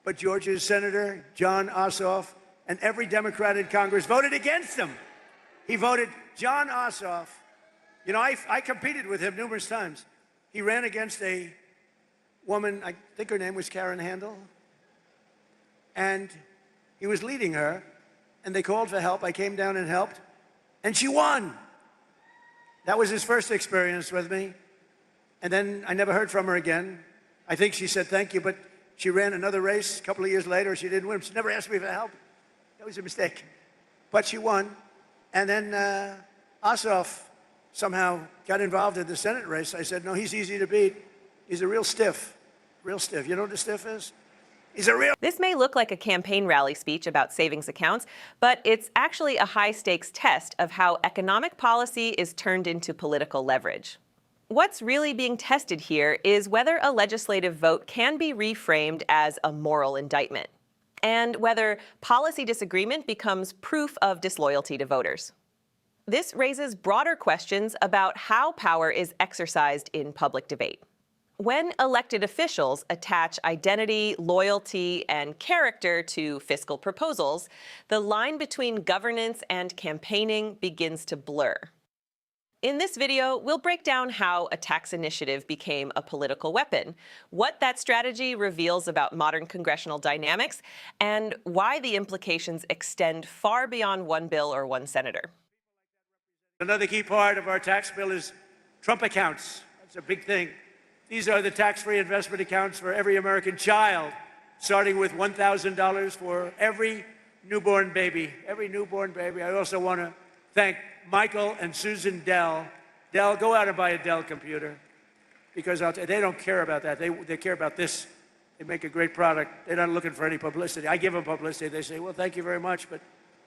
But Georgia's Senator Jon Ossoff and every Democrat in Congress voted against him. He voted Jon Ossoff. You know, I competed with him numerous times. He ran against a woman, I think her name was Karen Handel, and he was leading her, and they called for help. I came down and helped, and she won. That was his first experience with me, and then I never heard from her again. I think she said thank you, but she ran another race a couple of years later. She didn't win. She never asked me for help. That was a mistake. But she won. And then Ossoff somehow got involved in the Senate race. I said, no, he's easy to beat. He's a real stiff, real stiff. You know what a stiff is? He's a real... This may look like a campaign rally speech about savings accounts, but it's actually a high-stakes test of how economic policy is turned into political leverage. What's really being tested here is whether a legislative vote can be reframed as a moral indictment, and whether policy disagreement becomes proof of disloyalty to voters. This raises broader questions about how power is exercised in public debate. When elected officials attach identity, loyalty, and character to fiscal proposals, the line between governance and campaigning begins to blur. In this video, we'll break down how a tax initiative became a political weapon, what that strategy reveals about modern congressional dynamics, and why the implications extend far beyond one bill or one senator. Another key part of our tax bill is Trump accounts. That's a big thing. These are the tax-free investment accounts for every American child, starting with $1,000 for every newborn baby. Every newborn baby. I also want to thank Michael and Susan Dell. Dell, go out and buy a Dell computer, because they don't care about that. They care about this. They make a great product. They're not looking for any publicity. I give them publicity. They say, well, thank you very much, but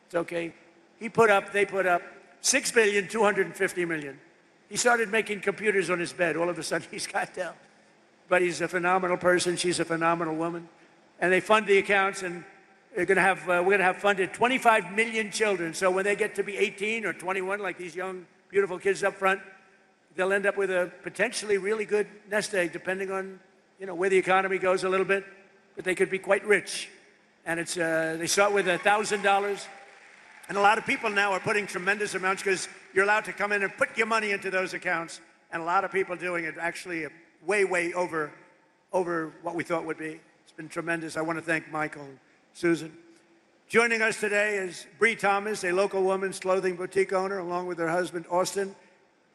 it's okay. They put up $6.25 billion. He started making computers on his bed. All of a sudden, he's got Dell. But he's a phenomenal person. She's a phenomenal woman. And they fund the accounts, and we're going to have funded 25 million children. So when they get to be 18 or 21, like these young, beautiful kids up front, they'll end up with a potentially really good nest egg, depending on, where the economy goes a little bit. But they could be quite rich. And it's they start with $1,000. And a lot of people now are putting tremendous amounts, because you're allowed to come in and put your money into those accounts. And a lot of people doing it actually way, way over what we thought would be. It's been tremendous. I want to thank Michael and Susan. Joining us today is Bree Thomas, a local women's clothing boutique owner, along with her husband, Austin.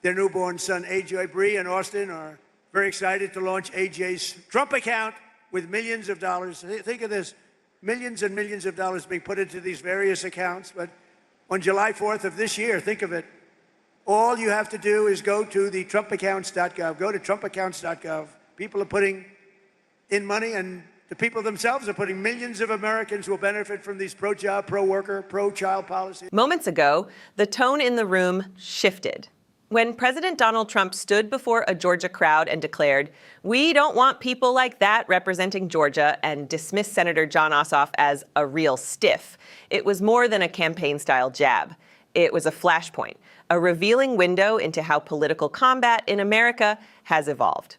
Their newborn son, AJ. Bree and Austin are very excited to launch AJ's Trump account with millions of dollars. Think of this, millions and millions of dollars being put into these various accounts. But on July 4th of this year, think of it, all you have to do is go to the trumpaccounts.gov. Go to trumpaccounts.gov. People are putting in money, and the people themselves are putting. Millions of Americans will benefit from these pro-job, pro-worker, pro-child policies. Moments ago, the tone in the room shifted when President Donald Trump stood before a Georgia crowd and declared, "We don't want people like that representing Georgia," and dismissed Senator Jon Ossoff as a real stiff. It was more than a campaign-style jab. It was a flashpoint, a revealing window into how political combat in America has evolved.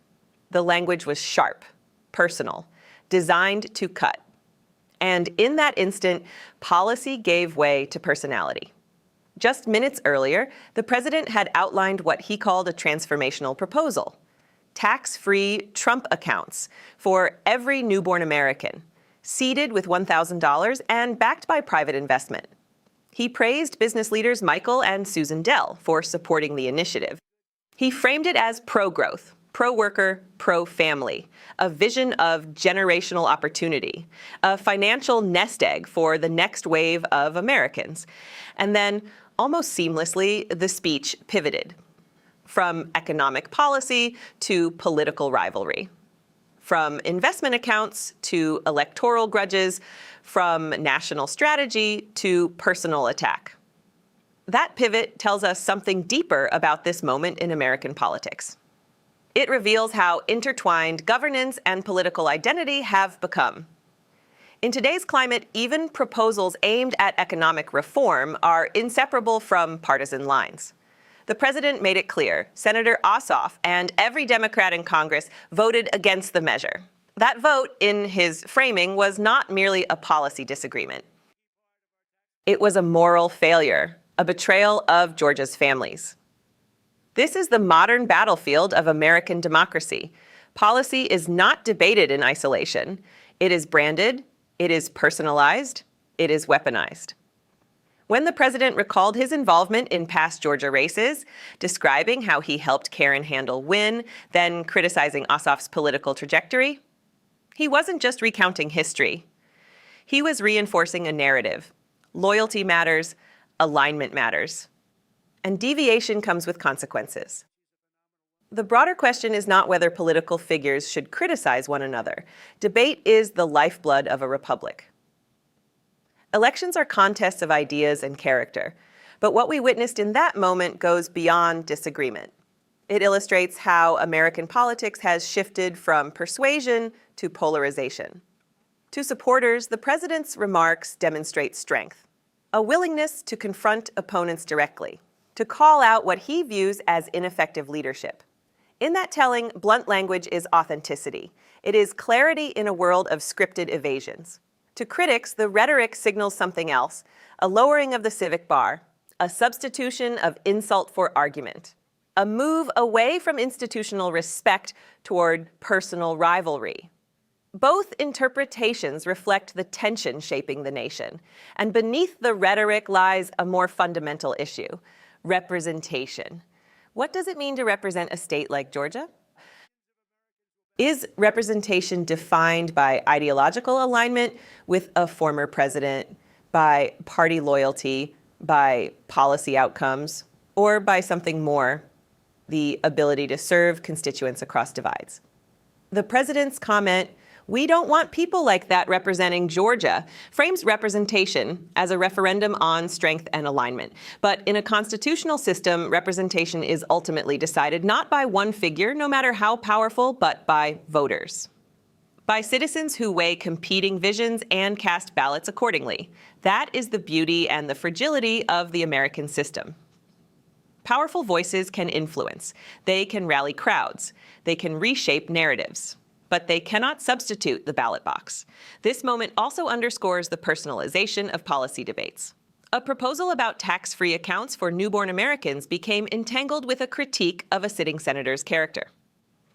The language was sharp, personal, designed to cut. And in that instant, policy gave way to personality. Just minutes earlier, the president had outlined what he called a transformational proposal: tax-free Trump accounts for every newborn American, seeded with $1,000 and backed by private investment. He praised business leaders Michael and Susan Dell for supporting the initiative. He framed it as pro-growth, pro-worker, pro-family, a vision of generational opportunity, a financial nest egg for the next wave of Americans. And then, almost seamlessly, the speech pivoted from economic policy to political rivalry, from investment accounts to electoral grudges, from national strategy to personal attack. That pivot tells us something deeper about this moment in American politics. It reveals how intertwined governance and political identity have become. In today's climate, even proposals aimed at economic reform are inseparable from partisan lines. The president made it clear Senator Ossoff and every Democrat in Congress voted against the measure. That vote, in his framing, was not merely a policy disagreement. It was a moral failure, a betrayal of Georgia's families. This is the modern battlefield of American democracy. Policy is not debated in isolation. It is branded, it is personalized, it is weaponized. When the president recalled his involvement in past Georgia races, describing how he helped Karen Handel win, then criticizing Ossoff's political trajectory, he wasn't just recounting history. He was reinforcing a narrative. Loyalty matters, alignment matters. And deviation comes with consequences. The broader question is not whether political figures should criticize one another. Debate is the lifeblood of a republic. Elections are contests of ideas and character, but what we witnessed in that moment goes beyond disagreement. It illustrates how American politics has shifted from persuasion to polarization. To supporters, the president's remarks demonstrate strength, a willingness to confront opponents directly, to call out what he views as ineffective leadership. In that telling, blunt language is authenticity. It is clarity in a world of scripted evasions. To critics, the rhetoric signals something else, a lowering of the civic bar, a substitution of insult for argument, a move away from institutional respect toward personal rivalry. Both interpretations reflect the tension shaping the nation, and beneath the rhetoric lies a more fundamental issue: representation. What does it mean to represent a state like Georgia? Is representation defined by ideological alignment with a former president, by party loyalty, by policy outcomes, or by something more, the ability to serve constituents across divides? The president's comment, "We don't want people like that representing Georgia," frames representation as a referendum on strength and alignment. But in a constitutional system, representation is ultimately decided not by one figure, no matter how powerful, but by voters. By citizens who weigh competing visions and cast ballots accordingly. That is the beauty and the fragility of the American system. Powerful voices can influence. They can rally crowds. They can reshape narratives. But they cannot substitute the ballot box. This moment also underscores the personalization of policy debates. A proposal about tax-free accounts for newborn Americans became entangled with a critique of a sitting senator's character.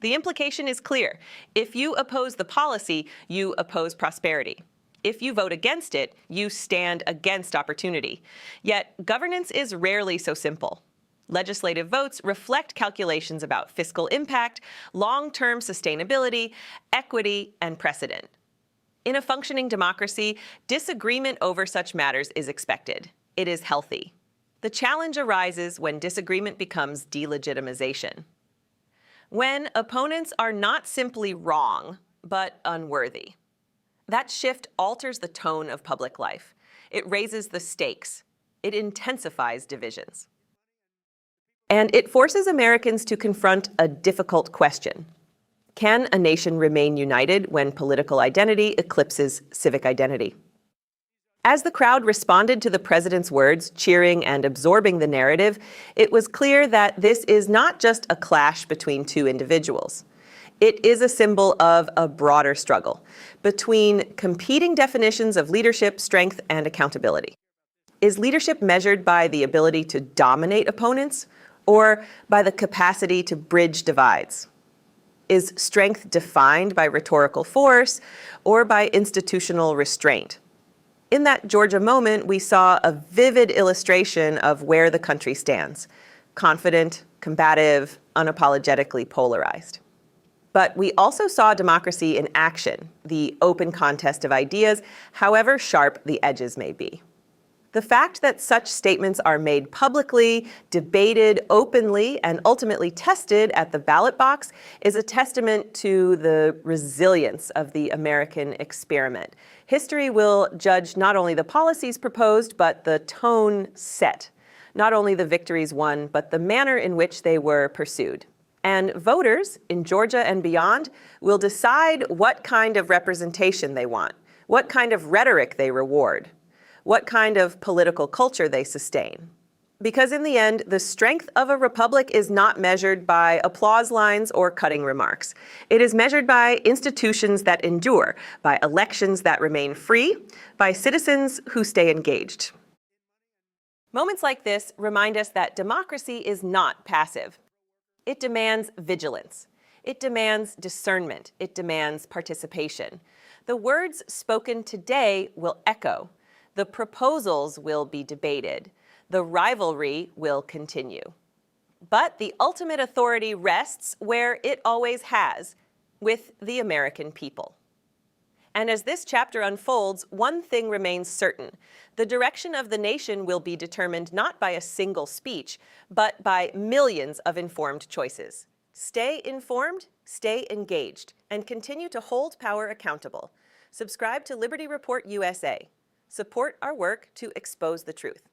The implication is clear. If you oppose the policy, you oppose prosperity. If you vote against it, you stand against opportunity. Yet, governance is rarely so simple. Legislative votes reflect calculations about fiscal impact, long-term sustainability, equity, and precedent. In a functioning democracy, disagreement over such matters is expected. It is healthy. The challenge arises when disagreement becomes delegitimization. When opponents are not simply wrong, but unworthy. That shift alters the tone of public life. It raises the stakes. It intensifies divisions. And it forces Americans to confront a difficult question. Can a nation remain united when political identity eclipses civic identity? As the crowd responded to the president's words, cheering and absorbing the narrative, it was clear that this is not just a clash between two individuals. It is a symbol of a broader struggle between competing definitions of leadership, strength, and accountability. Is leadership measured by the ability to dominate opponents, or by the capacity to bridge divides? Is strength defined by rhetorical force or by institutional restraint? In that Georgia moment, we saw a vivid illustration of where the country stands: confident, combative, unapologetically polarized. But we also saw democracy in action, the open contest of ideas, however sharp the edges may be. The fact that such statements are made publicly, debated openly, and ultimately tested at the ballot box is a testament to the resilience of the American experiment. History will judge not only the policies proposed, but the tone set. Not only the victories won, but the manner in which they were pursued. And voters in Georgia and beyond will decide what kind of representation they want, what kind of rhetoric they reward, what kind of political culture they sustain. Because in the end, the strength of a republic is not measured by applause lines or cutting remarks. It is measured by institutions that endure, by elections that remain free, by citizens who stay engaged. Moments like this remind us that democracy is not passive. It demands vigilance. It demands discernment. It demands participation. The words spoken today will echo. The proposals will be debated. The rivalry will continue. But the ultimate authority rests where it always has, with the American people. And as this chapter unfolds, one thing remains certain. The direction of the nation will be determined not by a single speech, but by millions of informed choices. Stay informed, stay engaged, and continue to hold power accountable. Subscribe to Liberty Report USA. Support our work to expose the truth.